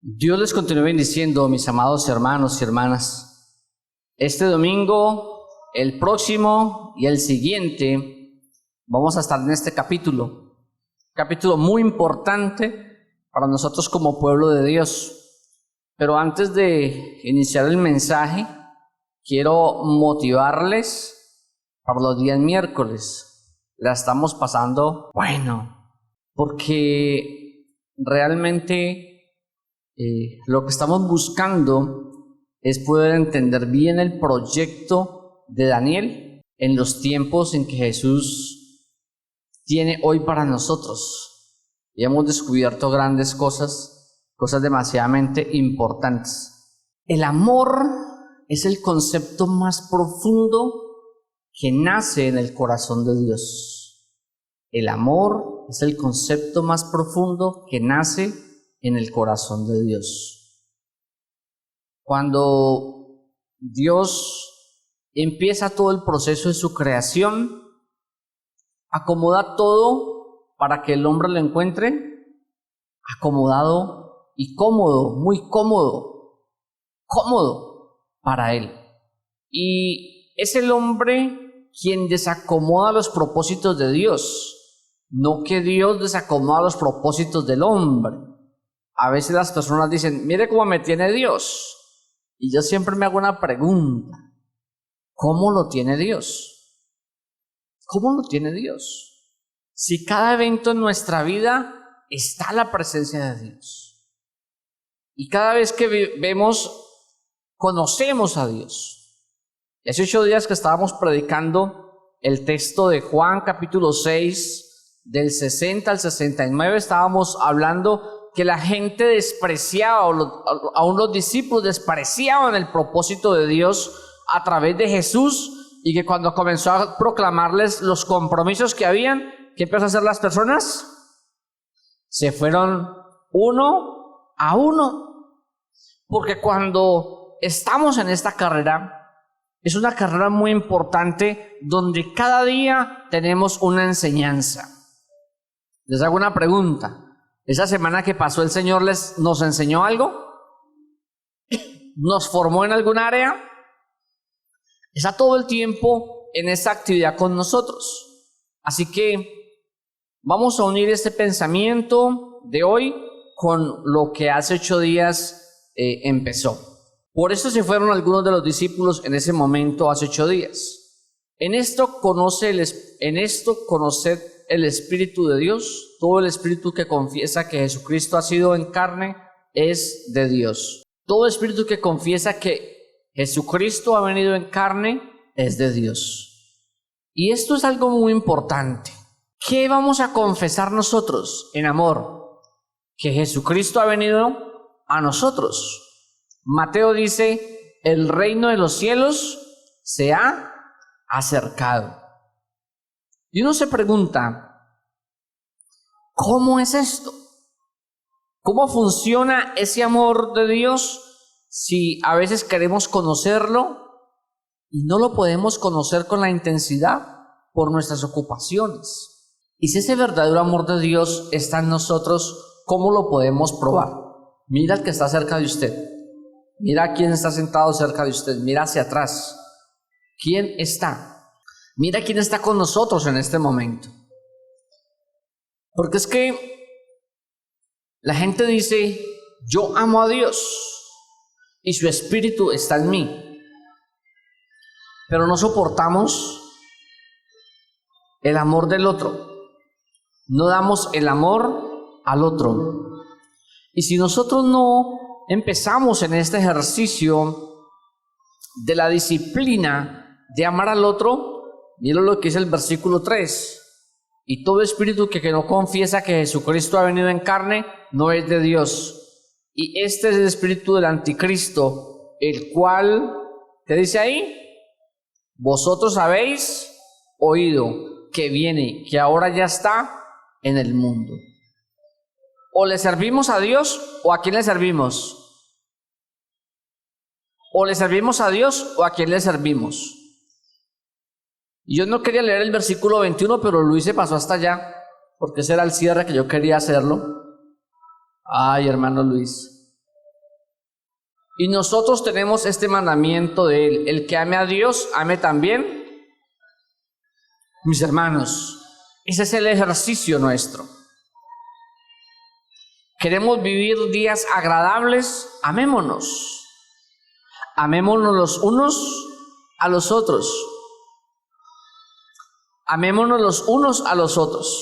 Dios les continúe bendiciendo, mis amados hermanos y hermanas. Este domingo, el próximo y el siguiente, vamos a estar en este capítulo muy importante para nosotros como pueblo de Dios. Pero antes de iniciar el mensaje, quiero motivarles para los días miércoles. La estamos pasando bueno, porque realmente lo que estamos buscando es poder entender bien el proyecto de Daniel en los tiempos en que Jesús tiene hoy para nosotros. Y hemos descubierto grandes cosas demasiadamente importantes. El amor es el concepto más profundo que nace en el corazón de Dios. El amor es el concepto más profundo que nace en el corazón de Dios. Cuando Dios empieza todo el proceso de su creación, acomoda todo para que el hombre lo encuentre acomodado y cómodo, muy cómodo para él. Y es el hombre quien desacomoda los propósitos de Dios, no que Dios desacomoda los propósitos del hombre. A veces las personas dicen, mire cómo me tiene Dios. Y yo siempre me hago una pregunta. ¿Cómo lo tiene Dios? ¿Cómo lo tiene Dios? Si cada evento en nuestra vida está la presencia de Dios. Y cada vez que conocemos a Dios. Y hace 8 días que estábamos predicando el texto de Juan capítulo 6, del 60 al 69, estábamos hablando que la gente despreciaba, aún los discípulos despreciaban el propósito de Dios a través de Jesús, y que cuando comenzó a proclamarles los compromisos que habían, ¿qué empezó a hacer las personas? Se fueron uno a uno, porque cuando estamos en esta carrera, es una carrera muy importante donde cada día tenemos una enseñanza. Les hago una pregunta. ¿Esa semana que pasó el Señor nos enseñó algo? ¿Nos formó en algún área? Está todo el tiempo en esa actividad con nosotros. Así que vamos a unir este pensamiento de hoy con lo que hace 8 días empezó. Por eso se fueron algunos de los discípulos en ese momento hace 8 días. En esto conoced el Espíritu de Dios. Todo el espíritu que confiesa que Jesucristo ha sido en carne es de Dios. Todo espíritu que confiesa que Jesucristo ha venido en carne es de Dios. Y esto es algo muy importante. ¿Qué vamos a confesar nosotros en amor? Que Jesucristo ha venido a nosotros. Mateo dice, el reino de los cielos se ha acercado. Y uno se pregunta, ¿cómo es esto? ¿Cómo funciona ese amor de Dios si a veces queremos conocerlo y no lo podemos conocer con la intensidad por nuestras ocupaciones? Y si ese verdadero amor de Dios está en nosotros, ¿cómo lo podemos probar? Mira al que está cerca de usted. Mira a quién está sentado cerca de usted. Mira hacia atrás. ¿Quién está? Mira quién está con nosotros en este momento. Porque es que la gente dice, yo amo a Dios y su espíritu está en mí, pero no soportamos el amor del otro, no damos el amor al otro. Y si nosotros no empezamos en este ejercicio de la disciplina de amar al otro, mira lo que dice el versículo 3. Y todo espíritu que no confiesa que Jesucristo ha venido en carne no es de Dios. Y este es el espíritu del anticristo, el cual, ¿qué dice ahí? Vosotros habéis oído que viene, que ahora ya está en el mundo. O le servimos a Dios, o a quién le servimos. O le servimos a Dios, o a quién le servimos. Yo no quería leer el versículo 21, pero Luis se pasó hasta allá, porque ese era el cierre que yo quería hacerlo. Ay, hermano Luis. Y nosotros tenemos este mandamiento de Él: el que ame a Dios, ame también. Mis hermanos, ese es el ejercicio nuestro. Queremos vivir días agradables, amémonos. Amémonos los unos a los otros. Amémonos los unos a los otros.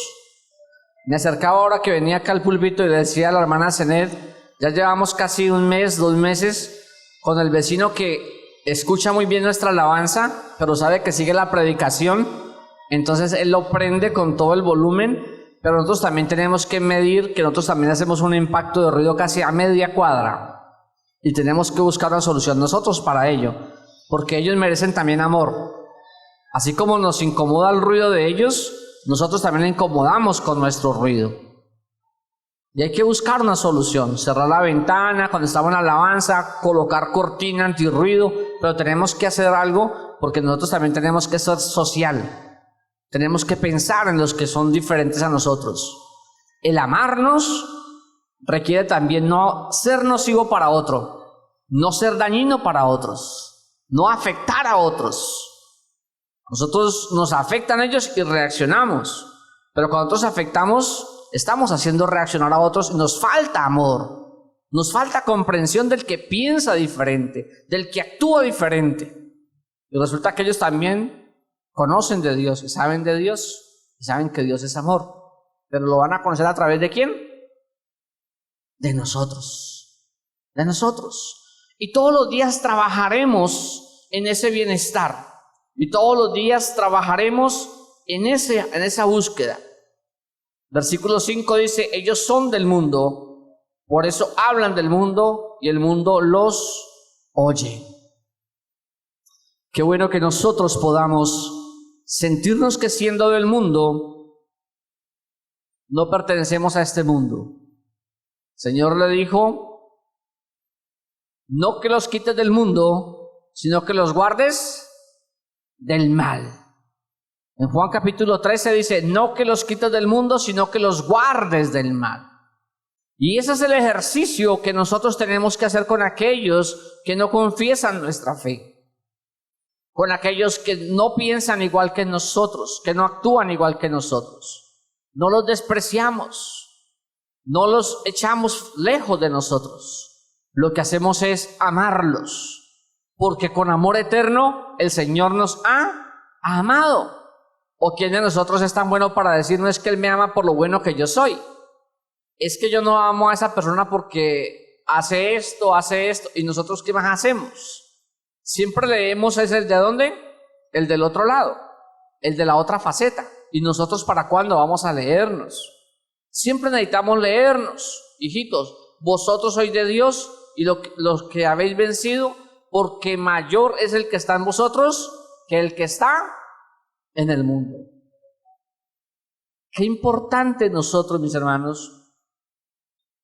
Me acercaba ahora que venía acá al púlpito y le decía a la hermana Zenet: ya llevamos casi un mes, 2 meses con el vecino que escucha muy bien nuestra alabanza, pero sabe que sigue la predicación, entonces él lo prende con todo el volumen, pero nosotros también tenemos que medir que nosotros también hacemos un impacto de ruido casi a media cuadra y tenemos que buscar una solución nosotros para ello, porque ellos merecen también amor. Así como nos incomoda el ruido de ellos, nosotros también le incomodamos con nuestro ruido. Y hay que buscar una solución: cerrar la ventana cuando estamos en alabanza, colocar cortina antirruido, pero tenemos que hacer algo porque nosotros también tenemos que ser social. Tenemos que pensar en los que son diferentes a nosotros. El amarnos requiere también no ser nocivo para otro, no ser dañino para otros, no afectar a otros. Nosotros nos afectan ellos y reaccionamos, pero cuando nosotros afectamos, estamos haciendo reaccionar a otros y nos falta amor, nos falta comprensión del que piensa diferente, del que actúa diferente. Y resulta que ellos también conocen de Dios y saben de Dios y saben que Dios es amor, pero lo van a conocer a través ¿de quién? De nosotros, de nosotros. Y todos los días trabajaremos en ese bienestar y todos los días trabajaremos en esa búsqueda. Versículo 5 dice: ellos son del mundo, por eso hablan del mundo y el mundo los oye. Qué bueno que nosotros podamos sentirnos que siendo del mundo, no pertenecemos a este mundo. El Señor le dijo: no que los quites del mundo, sino que los guardes del mal. En Juan capítulo 13 dice: no que los quites del mundo, sino que los guardes del mal. Y ese es el ejercicio que nosotros tenemos que hacer con aquellos que no confiesan nuestra fe, con aquellos que no piensan igual que nosotros, que no actúan igual que nosotros. No los despreciamos, no los echamos lejos de nosotros. Lo que hacemos es amarlos, porque con amor eterno el Señor nos ha amado. ¿O quién de nosotros es tan bueno para decir: no es que Él me ama por lo bueno que yo soy? Es que yo no amo a esa persona porque hace esto, y nosotros ¿qué más hacemos? Siempre leemos ese de dónde, el del otro lado, el de la otra faceta. ¿Y nosotros para cuándo vamos a leernos? Siempre necesitamos leernos. Hijitos, vosotros sois de Dios y los que habéis vencido, porque mayor es el que está en vosotros que el que está en el mundo. Qué importante nosotros, mis hermanos,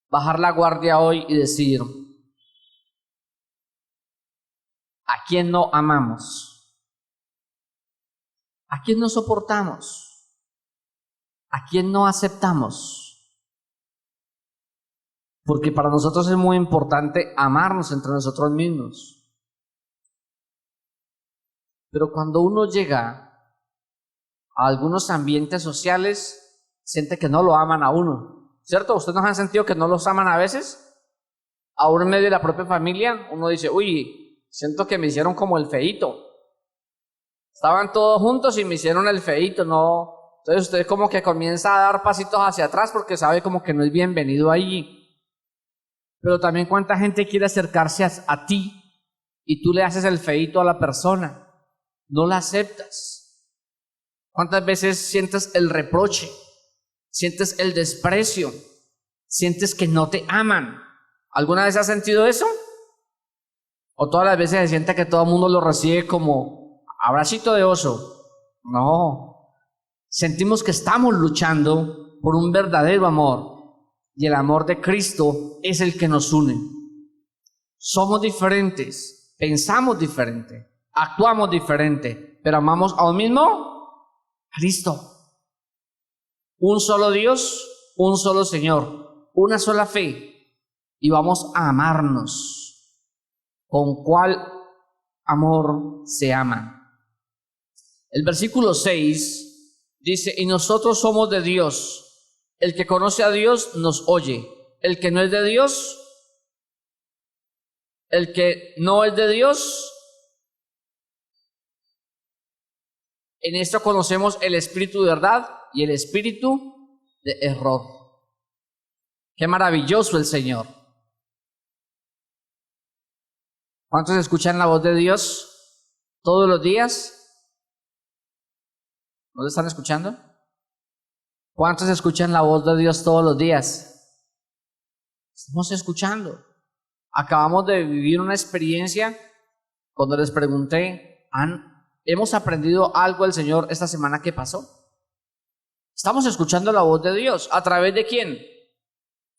bajar la guardia hoy y decir: ¿a quién no amamos? ¿A quién no soportamos? ¿A quién no aceptamos? Porque para nosotros es muy importante amarnos entre nosotros mismos. Pero cuando uno llega a algunos ambientes sociales, siente que no lo aman a uno, ¿cierto? ¿Ustedes no han sentido que no los aman a veces? Aún en medio de la propia familia, uno dice: uy, siento que me hicieron como el feíto. Estaban todos juntos y me hicieron el feíto, ¿no? Entonces usted como que comienza a dar pasitos hacia atrás porque sabe como que no es bienvenido allí. Pero también cuánta gente quiere acercarse a ti y tú le haces el feíto a la persona, no la aceptas. ¿Cuántas veces sientes el reproche? Sientes el desprecio, sientes que no te aman. ¿Alguna vez has sentido eso? ¿O todas las veces se siente que todo el mundo lo recibe como abracito de oso? No, sentimos que estamos luchando por un verdadero amor, y el amor de Cristo es el que nos une. Somos diferentes, pensamos diferente, actuamos diferente, pero amamos a un mismo Cristo. Un solo Dios, un solo Señor, una sola fe, y vamos a amarnos. con cuál amor se aman. El versículo 6 dice, y nosotros somos de Dios. El que conoce a Dios nos oye. El que no es de Dios, el que no es de Dios, en esto conocemos el espíritu de verdad y el espíritu de error. Qué maravilloso el Señor. ¿Cuántos escuchan la voz de Dios todos los días? ¿No lo están escuchando? ¿Cuántos escuchan la voz de Dios todos los días? Estamos escuchando. Acabamos de vivir una experiencia cuando les pregunté, ¿hemos aprendido algo del Señor esta semana que pasó? Estamos escuchando la voz de Dios. ¿A través de quién?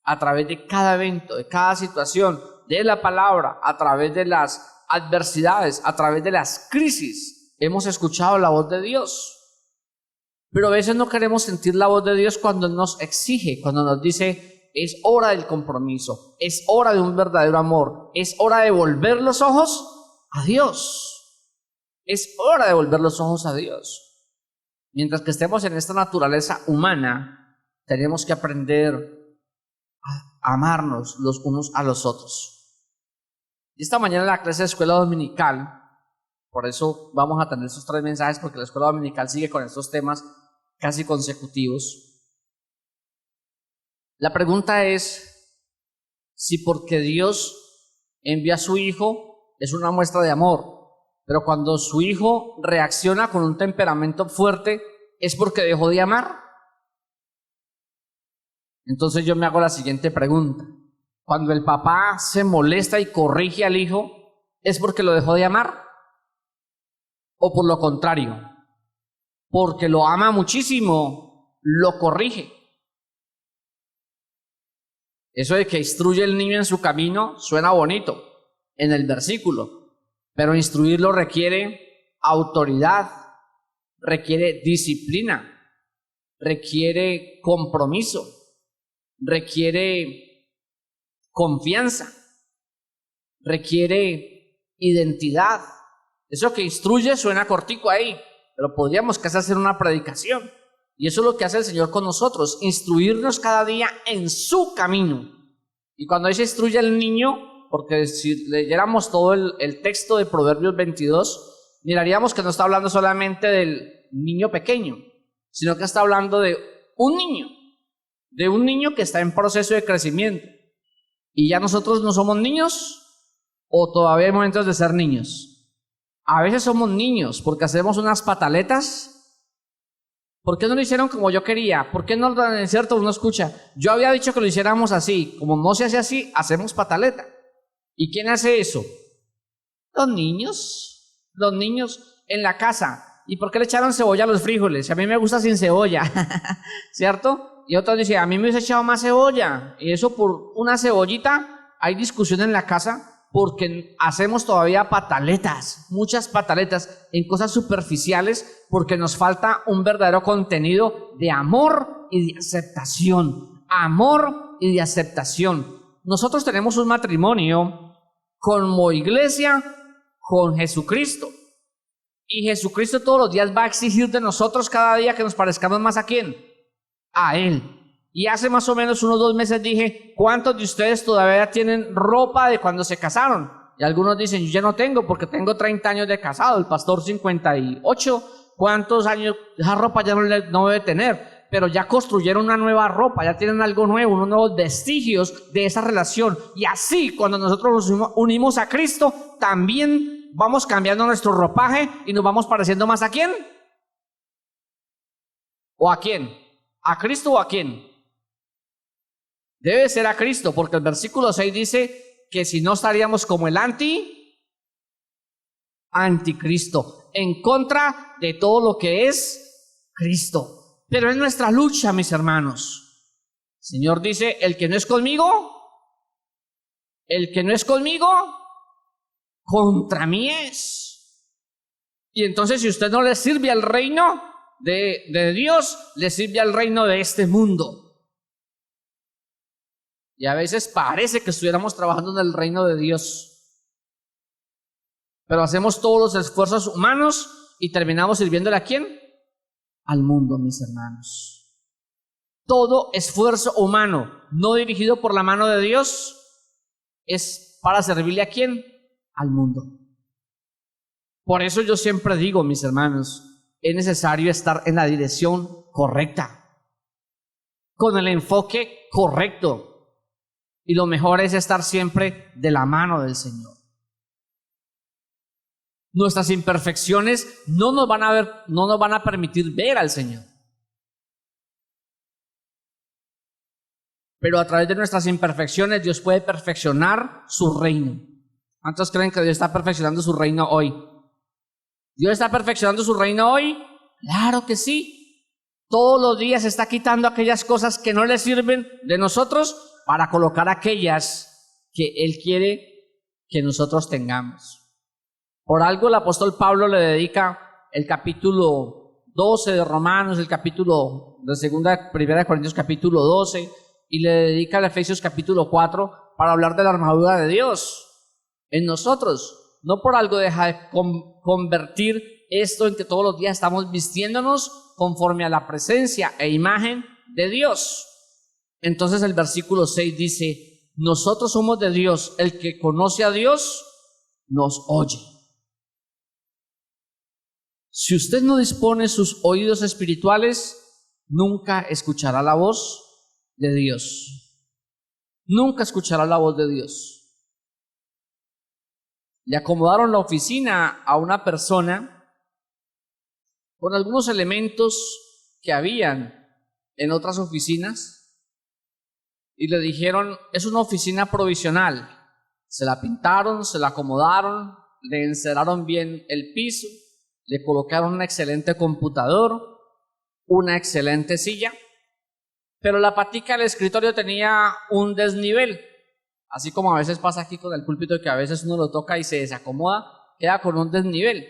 A través de cada evento, de cada situación, de la palabra, a través de las adversidades, a través de las crisis. Hemos escuchado la voz de Dios. Pero a veces no queremos sentir la voz de Dios cuando nos exige, cuando nos dice, es hora del compromiso, es hora de un verdadero amor, es hora de volver los ojos a Dios. Es hora de volver los ojos a Dios. Mientras que estemos en esta naturaleza humana, tenemos que aprender a amarnos los unos a los otros. Y esta mañana en la clase de escuela dominical, por eso vamos a tener esos 3 mensajes, porque la escuela dominical sigue con estos temas casi consecutivos. La pregunta es si porque Dios envía a su Hijo es una muestra de amor, pero cuando su Hijo reacciona con un temperamento fuerte, ¿es porque dejó de amar? Entonces yo me hago la siguiente pregunta. Cuando el papá se molesta y corrige al hijo, ¿es porque lo dejó de amar? ¿O por lo contrario? Porque lo ama muchísimo, lo corrige. Eso de que instruye al niño en su camino suena bonito en el versículo, pero instruirlo requiere autoridad, requiere disciplina, requiere compromiso, requiere confianza, requiere identidad. Eso que instruye suena cortico ahí, pero podríamos casi hacer una predicación. Y eso es lo que hace el Señor con nosotros, instruirnos cada día en su camino. Y cuando dice instruye al niño, porque si leyéramos todo el texto de Proverbios 22, miraríamos que no está hablando solamente del niño pequeño, sino que está hablando de un niño que está en proceso de crecimiento. Y ya nosotros no somos niños, o todavía hay momentos de ser niños. A veces somos niños porque hacemos unas pataletas. ¿Por qué no lo hicieron como yo quería? ¿Por qué no, en cierto, uno escucha? Yo había dicho que lo hiciéramos así. Como no se hace así, hacemos pataleta. ¿Y quién hace eso? Los niños. Los niños en la casa. ¿Y por qué le echaron cebolla a los frijoles? A mí me gusta sin cebolla. ¿Cierto? Y otros dicen, a mí me hubiese echado más cebolla. Y eso por una cebollita, hay discusión en la casa. Porque hacemos todavía pataletas, muchas pataletas en cosas superficiales, porque nos falta un verdadero contenido de amor y de aceptación. Amor y de aceptación. Nosotros tenemos un matrimonio como iglesia con Jesucristo. Y Jesucristo todos los días va a exigir de nosotros cada día que nos parezcamos más ¿a quién? A Él. Y hace más o menos unos 2 meses dije, ¿cuántos de ustedes todavía tienen ropa de cuando se casaron? Y algunos dicen, yo ya no tengo porque tengo 30 años de casado, el pastor 58. ¿Cuántos años? Esa ropa ya no debe tener, pero ya construyeron una nueva ropa, ya tienen algo nuevo, unos nuevos vestigios de esa relación. Y así, cuando nosotros nos unimos a Cristo, también vamos cambiando nuestro ropaje y nos vamos pareciendo más ¿a quién? ¿O a quién? ¿A Cristo o a quién? Debe ser a Cristo, porque el versículo 6 dice que si no estaríamos como el anticristo, en contra de todo lo que es Cristo. Pero es nuestra lucha, mis hermanos. El Señor dice, el que no es conmigo, contra mí es. Y entonces si usted no le sirve al reino de Dios, le sirve al reino de este mundo. Y a veces parece que estuviéramos trabajando en el reino de Dios. Pero hacemos todos los esfuerzos humanos y terminamos sirviéndole ¿a quién? Al mundo, mis hermanos. Todo esfuerzo humano no dirigido por la mano de Dios es para servirle ¿a quién? Al mundo. Por eso yo siempre digo, mis hermanos, es necesario estar en la dirección correcta, con el enfoque correcto. Y lo mejor es estar siempre de la mano del Señor. Nuestras imperfecciones no nos van a permitir ver al Señor. Pero a través de nuestras imperfecciones Dios puede perfeccionar su reino. ¿Cuántos creen que Dios está perfeccionando su reino hoy? ¿Dios está perfeccionando su reino hoy? Claro que sí. Todos los días está quitando aquellas cosas que no le sirven de nosotros para colocar aquellas que Él quiere que nosotros tengamos. Por algo el apóstol Pablo le dedica el capítulo 12 de Romanos, el capítulo de primera de Corintios capítulo 12, y le dedica el Efesios capítulo 4 para hablar de la armadura de Dios en nosotros. No por algo deja de convertir esto en que todos los días estamos vistiéndonos conforme a la presencia e imagen de Dios. Entonces el versículo 6 dice: nosotros somos de Dios, el que conoce a Dios nos oye. Si usted no dispone sus oídos espirituales, nunca escuchará la voz de Dios. Nunca escuchará la voz de Dios. Le acomodaron la oficina a una persona con algunos elementos que habían en otras oficinas y le dijeron: es una oficina provisional. Se la pintaron, se la acomodaron, le enceraron bien el piso, le colocaron un excelente computador, una excelente silla, pero la patica del escritorio tenía un desnivel, así como a veces pasa aquí con el púlpito, que a veces uno lo toca y se desacomoda, queda con un desnivel.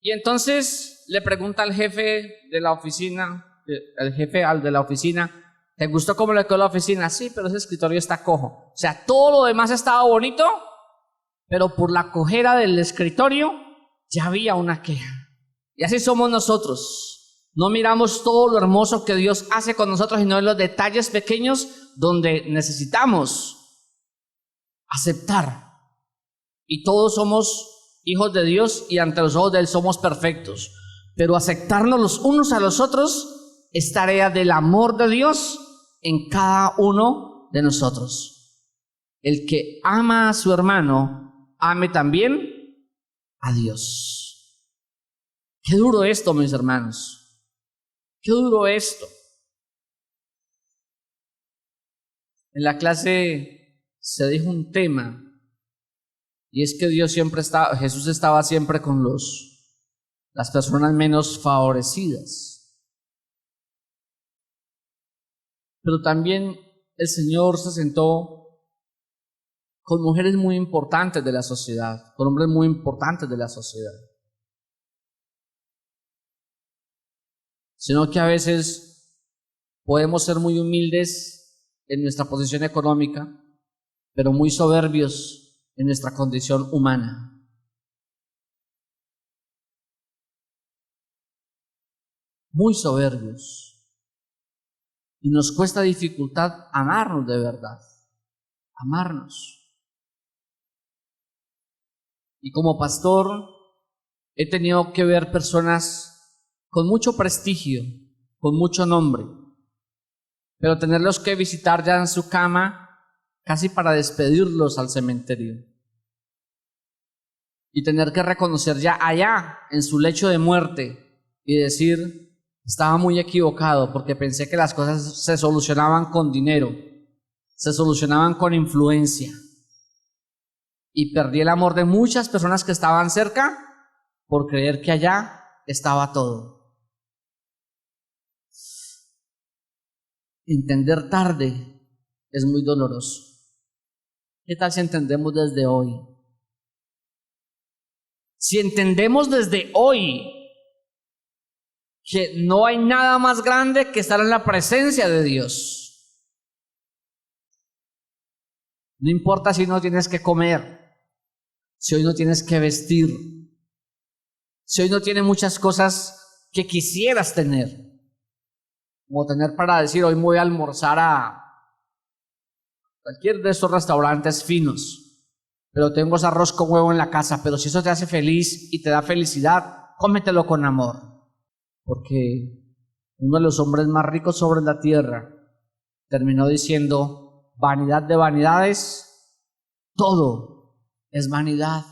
Y entonces le pregunta al jefe de la oficina, ¿te gustó cómo le quedó la oficina? Sí, pero ese escritorio está cojo. O sea, todo lo demás estaba bonito, pero por la cojera del escritorio ya había una queja. Y así somos nosotros. No miramos todo lo hermoso que Dios hace con nosotros, sino en los detalles pequeños donde necesitamos aceptar. Y todos somos hijos de Dios y ante los ojos de Él somos perfectos. Pero aceptarnos los unos a los otros es tarea del amor de Dios en cada uno de nosotros. El que ama a su hermano, ame también a Dios. Qué duro esto, mis hermanos. Qué duro esto. En la clase se dijo un tema, y es que Jesús estaba siempre con las personas menos favorecidas. Pero también el Señor se sentó con mujeres muy importantes de la sociedad, con hombres muy importantes de la sociedad. Sino que a veces podemos ser muy humildes en nuestra posición económica, pero muy soberbios en nuestra condición humana. Muy soberbios. Y nos cuesta dificultad amarnos de verdad, amarnos. Y como pastor he tenido que ver personas con mucho prestigio, con mucho nombre, pero tenerlos que visitar ya en su cama, casi para despedirlos al cementerio. Y tener que reconocer ya allá, en su lecho de muerte, y decir: estaba muy equivocado porque pensé que las cosas se solucionaban con dinero, se solucionaban con influencia. Y perdí el amor de muchas personas que estaban cerca por creer que allá estaba todo. Entender tarde es muy doloroso. ¿Qué tal si entendemos desde hoy? Si entendemos desde hoy que no hay nada más grande que estar en la presencia de Dios. No importa si no tienes que comer, si hoy no tienes que vestir, si hoy no tienes muchas cosas que quisieras tener, como tener para decir, hoy me voy a almorzar a cualquier de estos restaurantes finos, pero tengo ese arroz con huevo en la casa, pero si eso te hace feliz y te da felicidad, cómetelo con amor, porque uno de los hombres más ricos sobre la tierra terminó diciendo, vanidad de vanidades, todo es vanidad,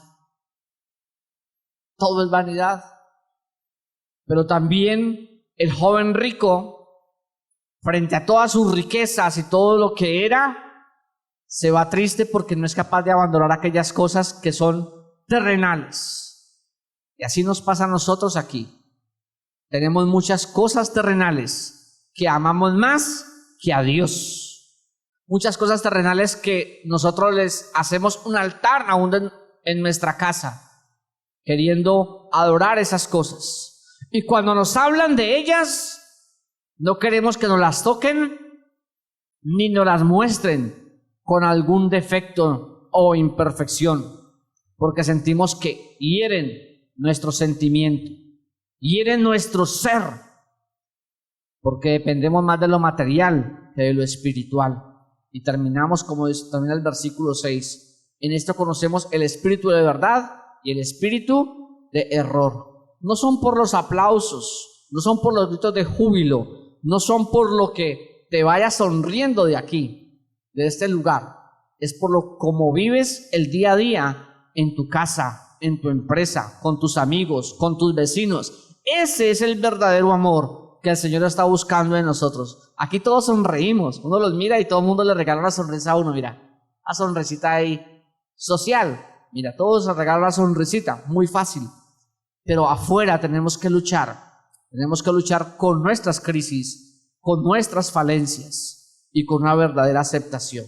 todo es vanidad. Pero también el joven rico, frente a todas sus riquezas y todo lo que era, se va triste porque no es capaz de abandonar aquellas cosas que son terrenales. Y así nos pasa a nosotros aquí. Tenemos muchas cosas terrenales que amamos más que a Dios. Muchas cosas terrenales que nosotros les hacemos un altar aún en nuestra casa, queriendo adorar esas cosas. Y cuando nos hablan de ellas, no queremos que nos las toquen ni nos las muestren con algún defecto o imperfección, porque sentimos que hieren nuestro sentimiento, hieren nuestro ser, porque dependemos más de lo material que de lo espiritual. Y terminamos como termina el versículo 6. En esto conocemos el espíritu de verdad y el espíritu de error. No son por los aplausos, no son por los gritos de júbilo, no son por lo que te vayas sonriendo de aquí, de este lugar, es por lo como vives el día a día en tu casa, en tu empresa, con tus amigos, con tus vecinos. Ese es el verdadero amor que el Señor está buscando en nosotros. Aquí todos sonreímos, uno los mira y todo el mundo le regala una sonrisa a uno, mira, la sonrisita ahí social, mira, todos se regalan una sonrisita, muy fácil, pero afuera tenemos que luchar con nuestras crisis, con nuestras falencias y con una verdadera aceptación.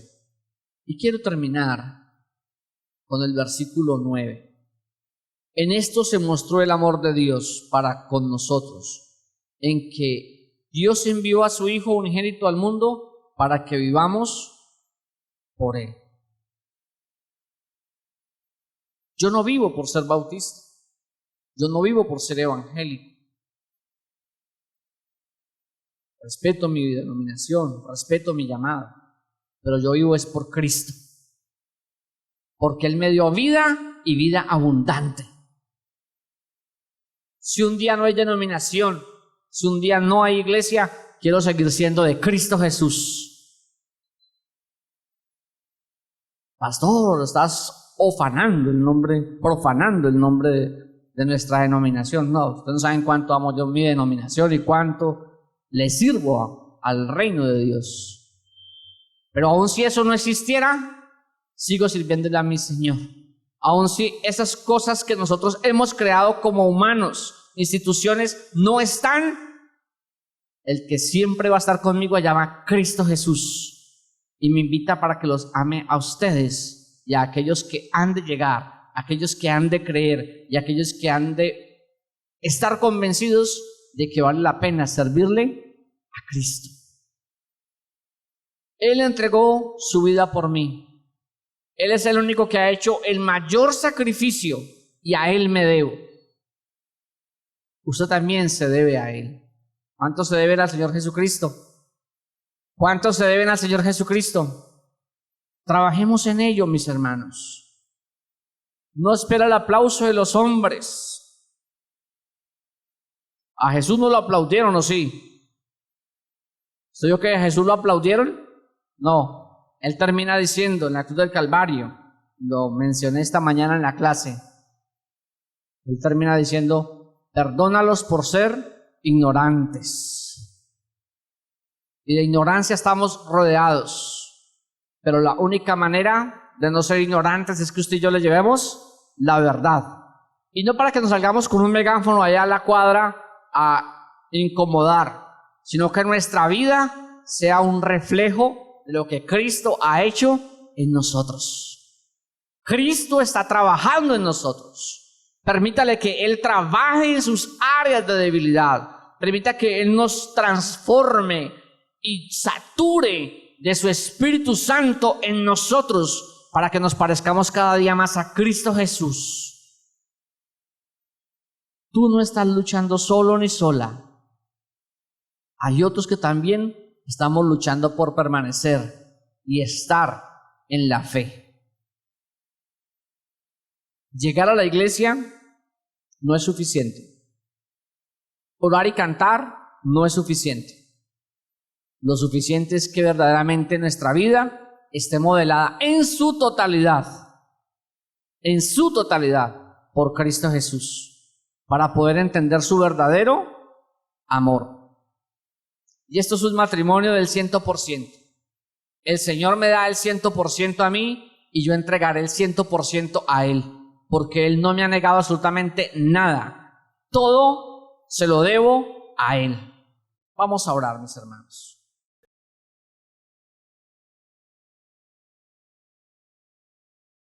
Y quiero terminar con el versículo 9. En esto se mostró el amor de Dios para con nosotros, en que Dios envió a su Hijo unigénito al mundo para que vivamos por Él. Yo no vivo por ser bautista, yo no vivo por ser evangélico. Respeto mi denominación, respeto mi llamada, pero yo vivo es por Cristo, porque Él me dio vida y vida abundante. Si un día no hay denominación, si un día no hay iglesia, quiero seguir siendo de Cristo Jesús. Pastor, estás profanando el nombre de nuestra denominación. No, ustedes no saben cuánto amo yo mi denominación y cuánto le sirvo al reino de Dios. Pero aun si eso no existiera, sigo sirviéndole a mi Señor. Aun si esas cosas que nosotros hemos creado como humanos, instituciones, no están, el que siempre va a estar conmigo se llama Cristo Jesús. Y me invita para que los ame a ustedes y a aquellos que han de llegar, aquellos que han de creer y aquellos que han de estar convencidos de que vale la pena servirle a Cristo. Él entregó su vida por mí. Él es el único que ha hecho el mayor sacrificio y a Él me debo. Usted también se debe a Él. ¿Cuánto se deben al Señor Jesucristo? ¿Cuánto se deben al Señor Jesucristo? Trabajemos en ello, mis hermanos. No espera el aplauso de los hombres. A Jesús no lo aplaudieron, ¿o sí? ¿Usted vio que a Jesús lo aplaudieron? No. Él termina diciendo en la cruz del Calvario, lo mencioné esta mañana en la clase, él termina diciendo, perdónalos por ser ignorantes. Y de ignorancia estamos rodeados, pero la única manera de no ser ignorantes es que usted y yo le llevemos la verdad. Y no para que nos salgamos con un megáfono allá a la cuadra a incomodar, sino que nuestra vida sea un reflejo de lo que Cristo ha hecho en nosotros. Cristo está trabajando en nosotros. Permítale que Él trabaje en sus áreas de debilidad. Permita que Él nos transforme y sature de su Espíritu Santo en nosotros, para que nos parezcamos cada día más a Cristo Jesús. Tú no estás luchando solo ni sola. Hay otros que también estamos luchando por permanecer y estar en la fe. Llegar a la iglesia no es suficiente. Orar y cantar no es suficiente. Lo suficiente es que verdaderamente nuestra vida esté modelada en su totalidad por Cristo Jesús, para poder entender su verdadero amor. Y esto es un matrimonio del 100%. El Señor me da el 100% a mí y yo entregaré el 100% a Él, porque Él no me ha negado absolutamente nada. Todo se lo debo a Él. Vamos a orar, mis hermanos.